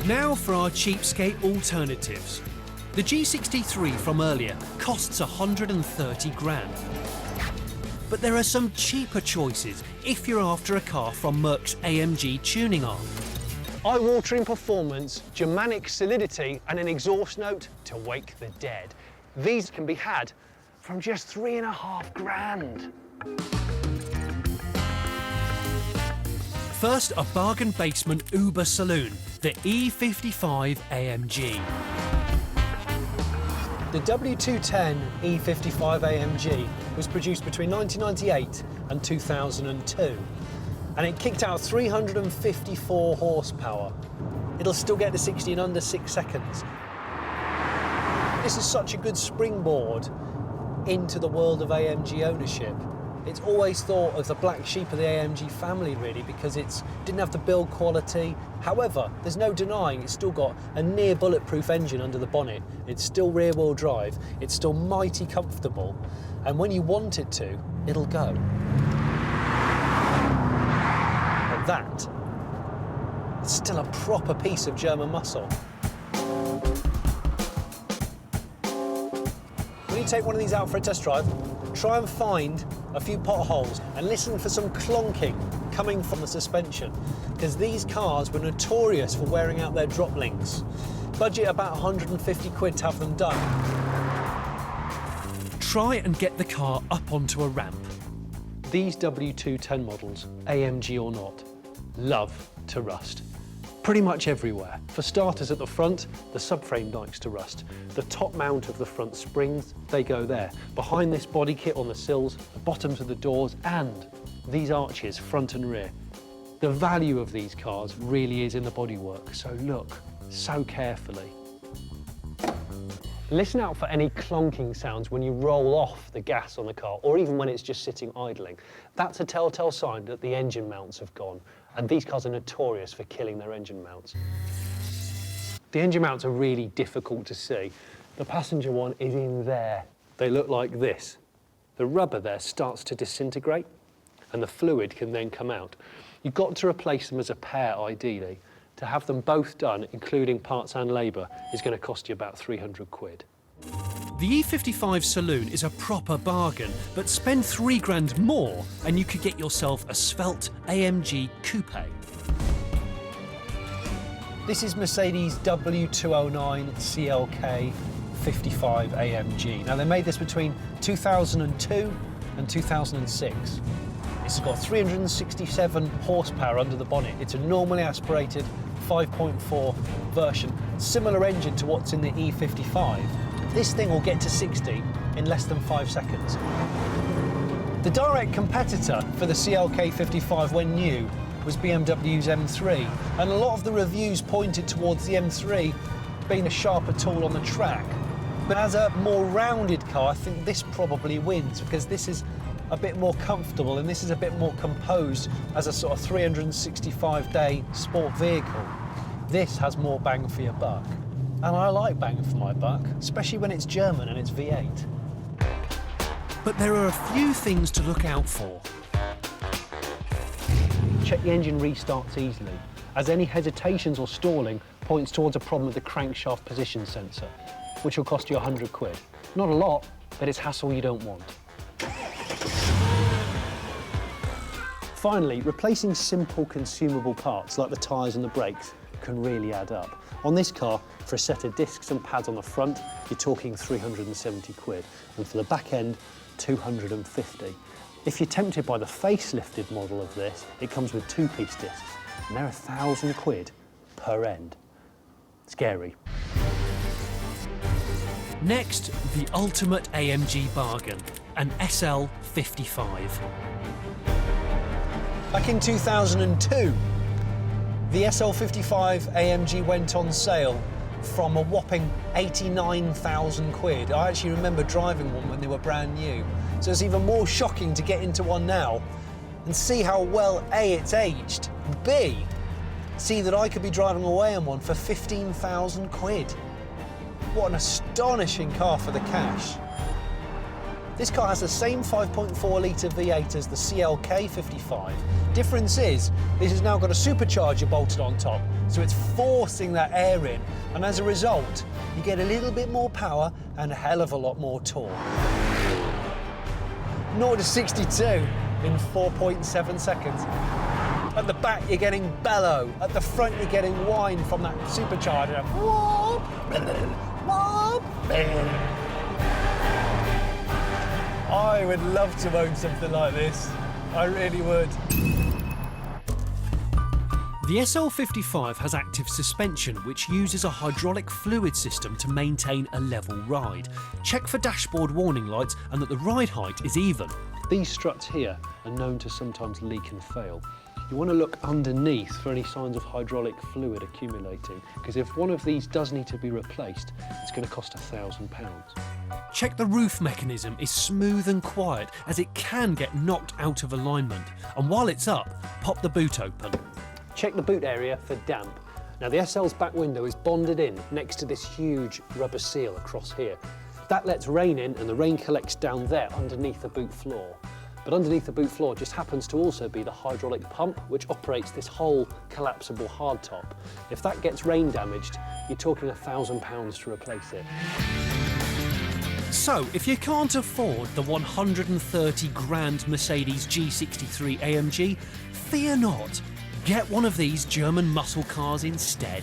Now for our cheapskate alternatives. The G63 from earlier costs 130 grand. But there are some cheaper choices if you're after a car from Merc's AMG tuning arm. Eye-watering performance, Germanic solidity and an exhaust note to wake the dead. These can be had from just 3.5 grand. First, a bargain basement Uber saloon, the E55 AMG. The W210 E55 AMG was produced between 1998 and 2002, and it kicked out 354 horsepower. It'll still get to 60 in under 6 seconds. This is such a good springboard into the world of AMG ownership. It's always thought of the black sheep of the AMG family, really, because it didn't have the build quality. However, there's no denying it's still got a near bulletproof engine under the bonnet. It's still rear-wheel drive. It's still mighty comfortable. And when you want it to, it'll go. And that is still a proper piece of German muscle. When you take one of these out for a test drive, try and find a few potholes and listen for some clonking coming from the suspension, because these cars were notorious for wearing out their drop links. Budget about 150 quid to have them done. Try and get the car up onto a ramp. These W210 models, AMG or not, love to rust. Pretty much everywhere. For starters, at the front, the subframe likes to rust. The top mount of the front springs, they go there. Behind this body kit on the sills, the bottoms of the doors, and these arches, front and rear. The value of these cars really is in the bodywork, so look so carefully. Listen out for any clonking sounds when you roll off the gas on the car, or even when it's just sitting idling. That's a telltale sign that the engine mounts have gone, and these cars are notorious for killing their engine mounts. The engine mounts are really difficult to see. The passenger one is in there. They look like this. The rubber there starts to disintegrate, and the fluid can then come out. You've got to replace them as a pair, ideally. To have them both done, including parts and labour, is going to cost you about 300 quid. The E55 Saloon is a proper bargain, but spend 3 grand more and you could get yourself a svelte AMG coupe. This is Mercedes W209 CLK55 AMG. Now, they made this between 2002 and 2006. It's got 367 horsepower under the bonnet. It's a normally aspirated 5.4 version, similar engine to what's in the E55. This thing will get to 60 in less than 5 seconds. The direct competitor for the CLK55 when new was BMW's M3, and a lot of the reviews pointed towards the M3 being a sharper tool on the track. But as a more rounded car, I think this probably wins, because this is a bit more comfortable and this is a bit more composed as a sort of 365-day sport vehicle. This has more bang for your buck. And I like bang for my buck, especially when it's German and it's V8. But there are a few things to look out for. Check the engine restarts easily, as any hesitations or stalling points towards a problem with the crankshaft position sensor, which will cost you 100 quid. Not a lot, but it's hassle you don't want. Finally, replacing simple consumable parts like the tyres and the brakes can really add up. On this car, for a set of discs and pads on the front, you're talking 370 quid, and for the back end, 250. If you're tempted by the facelifted model of this, it comes with 2-piece discs, and they're 1,000 quid per end. Scary. Next, the ultimate AMG bargain, an SL55. Back in 2002, the SL55 AMG went on sale from a whopping 89,000 quid. I actually remember driving one when they were brand new. So it's even more shocking to get into one now and see how well, A, it's aged, B, see that I could be driving away in one for 15,000 quid. What an astonishing car for the cash. This car has the same 5.4 litre V8 as the CLK55. Difference is, this has now got a supercharger bolted on top, so it's forcing that air in, and as a result, you get a little bit more power and a hell of a lot more torque. 0 to 62 in 4.7 seconds. At the back, you're getting bellow. At the front, you're getting whine from that supercharger. I would love to own something like this. I really would. The SL55 has active suspension, which uses a hydraulic fluid system to maintain a level ride. Check for dashboard warning lights and that the ride height is even. These struts here are known to sometimes leak and fail. You want to look underneath for any signs of hydraulic fluid accumulating, because if one of these does need to be replaced, it's going to cost £1,000. Check the roof mechanism is smooth and quiet, as it can get knocked out of alignment. And while it's up, pop the boot open. Check the boot area for damp. Now the SL's back window is bonded in next to this huge rubber seal across here. That lets rain in and the rain collects down there underneath the boot floor. But underneath the boot floor just happens to also be the hydraulic pump which operates this whole collapsible hardtop. If that gets rain damaged, you're talking £1,000 to replace it. So, if you can't afford the 130 grand Mercedes G63 AMG, fear not. Get one of these German muscle cars instead.